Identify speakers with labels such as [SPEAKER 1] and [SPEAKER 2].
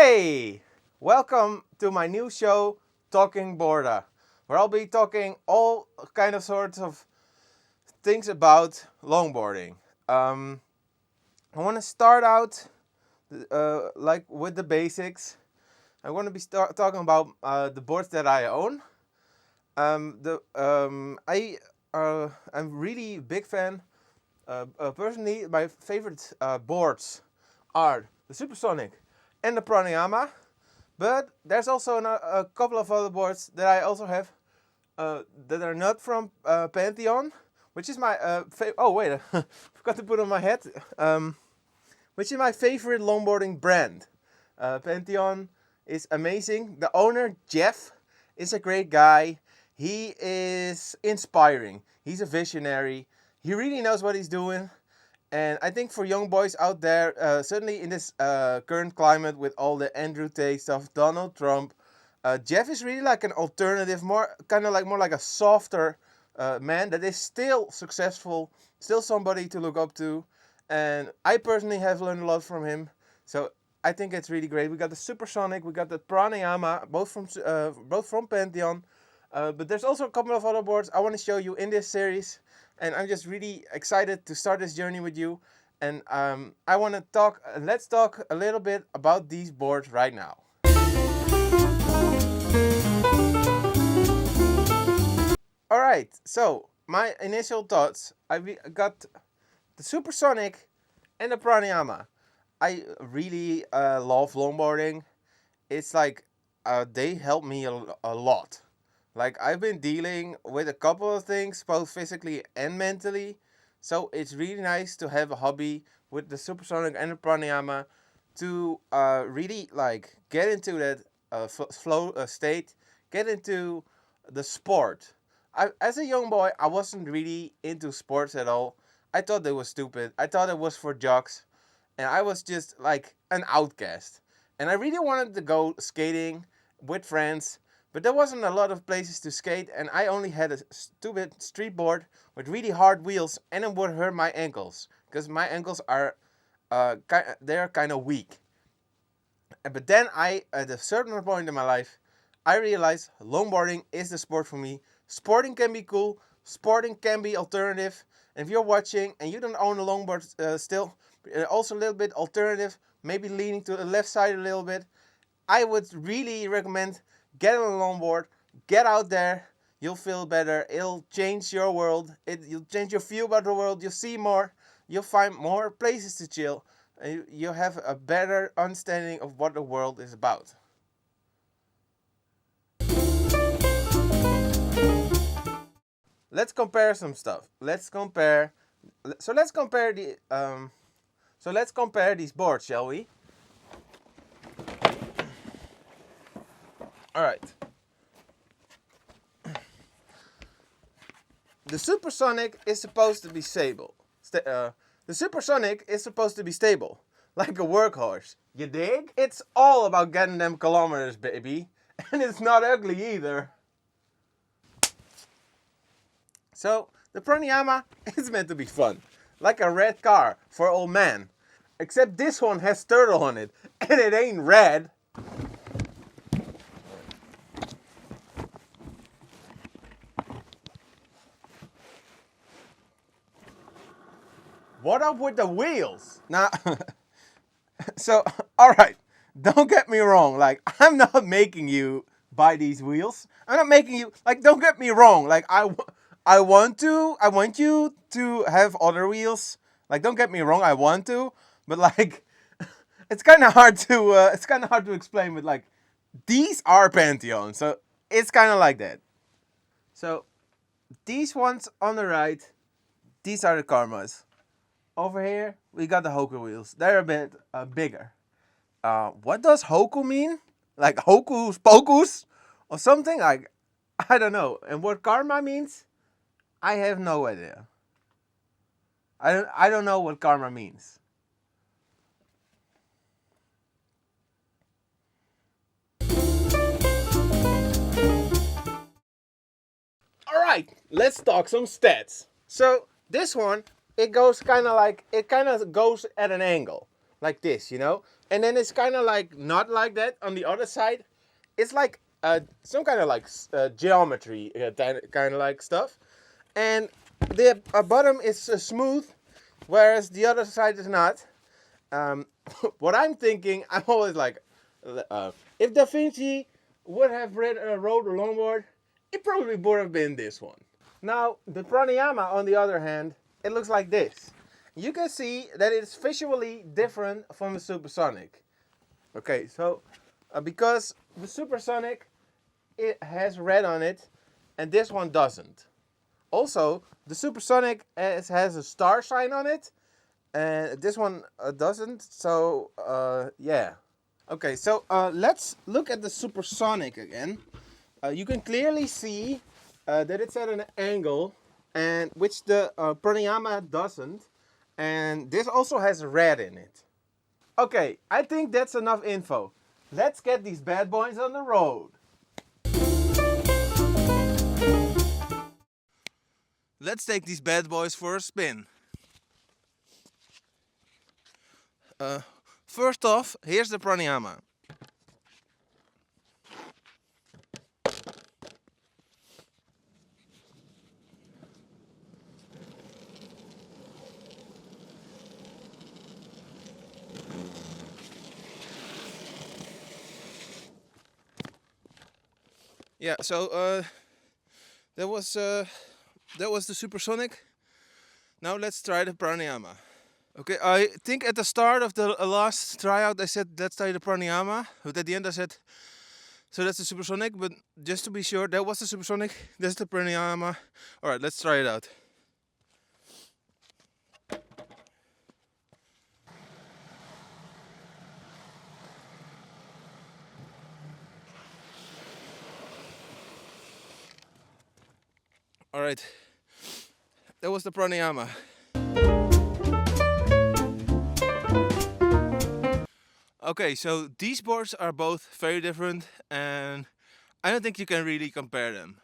[SPEAKER 1] Hey, welcome to my new show, Talking Boarda, where I'll be talking all kind of sorts of things about longboarding. I want to start out like with the basics. I want to be talking about the boards that I own. I'm really big fan. Personally, my favorite boards are the Supersonic and the Pranayama. But there's also a couple of other boards that I also have that are not from Pantheon, which is my oh wait, I forgot to put on my head. Which is my favorite longboarding brand. Pantheon is amazing. The owner Jeff is a great guy. He is inspiring. He's a visionary. He really knows what he's doing. And I think for young boys out there, certainly in this current climate with all the Andrew Tate stuff, Donald Trump, Jeff is really like an alternative, more like a softer man that is still successful, still somebody to look up to. And I personally have learned a lot from him. So I think it's really great. We got the Supersonic, we got the Pranayama, both from Pantheon. But there's also a couple of other boards I want to show you in this series. And I'm just really excited to start this journey with you. And I want to let's talk a little bit about these boards right now. Alright, so my initial thoughts. I got the Supersonic and the Pranayama. I really love longboarding. It's like they help me a lot. Like, I've been dealing with a couple of things, both physically and mentally. So it's really nice to have a hobby with the Supersonic and the Pranayama to really like get into that flow state, get into the sport. As a young boy, I wasn't really into sports at all. I thought they were stupid. I thought it was for jocks. And I was just like an outcast. And I really wanted to go skating with friends. But there wasn't a lot of places to skate, and I only had a stupid street board with really hard wheels, and it would hurt my ankles because my ankles are they're kind of weak. But then at a certain point in my life, I realized longboarding is the sport for me. Sporting can be cool. Sporting can be alternative. And if you're watching and you don't own a longboard still, also a little bit alternative, maybe leaning to the left side a little bit, I would really recommend get on a longboard, get out there, you'll feel better, it'll change your world, you'll change your view about the world, you'll see more, you'll find more places to chill, and you'll have a better understanding of what the world is about. Let's compare some stuff. Let's compare these boards, shall we? Alright. The Supersonic is supposed to be stable. The Supersonic is supposed to be stable. Like a workhorse. You dig? It's all about getting them kilometers, baby. And it's not ugly either. So, the Pranayama is meant to be fun. Like a red car for old man. Except this one has turtle on it. And it ain't red. What up with the wheels? Now, so, alright, don't get me wrong, like, I'm not making you buy these wheels. I'm not making you, like, don't get me wrong, like, I want you to have other wheels. Like, don't get me wrong, I want to, but like, it's kind of hard to explain, but like, these are Pantheon, so it's kind of like that. So, these ones on the right, these are the Karmas. Over here, we got the Hoku wheels. They're a bit bigger. What does Hoku mean? Like Hocus Pocus? Or something? Like, I don't know. And what Karma means? I have no idea. I don't know what Karma means. Alright, let's talk some stats. So, this one, it goes kind of at an angle. like this, you know? And then it's kind of like not like that on the other side. It's like some kind of like geometry kind of like stuff. And the bottom is smooth, whereas the other side is not. What I'm thinking, I'm always like, if Da Vinci would have rode a longboard, it probably would have been this one. Now, the Pranayama, on the other hand, it looks like this. You can see that it's visually different from the Supersonic. Okay, so because the Supersonic, it has red on it, and this one doesn't. Also, the Supersonic has a star sign on it, and this one doesn't. So, yeah. Okay, so let's look at the Supersonic again. You can clearly see that it's at an angle, and which the Pranayama doesn't. And this also has red in it. Okay, I think that's enough info. Let's get these bad boys on the road. Let's take these bad boys for a spin. First off, here's the Pranayama. Yeah, so that was the Supersonic. Now let's try the Pranayama. Okay, I think at the start of the last tryout I said let's try the Pranayama, but at the end I said so that's the Supersonic. But just to be sure, that was the Supersonic. That's the Pranayama. All right, let's try it out. All right, that was the Pranayama. Okay, so these boards are both very different, and I don't think you can really compare them.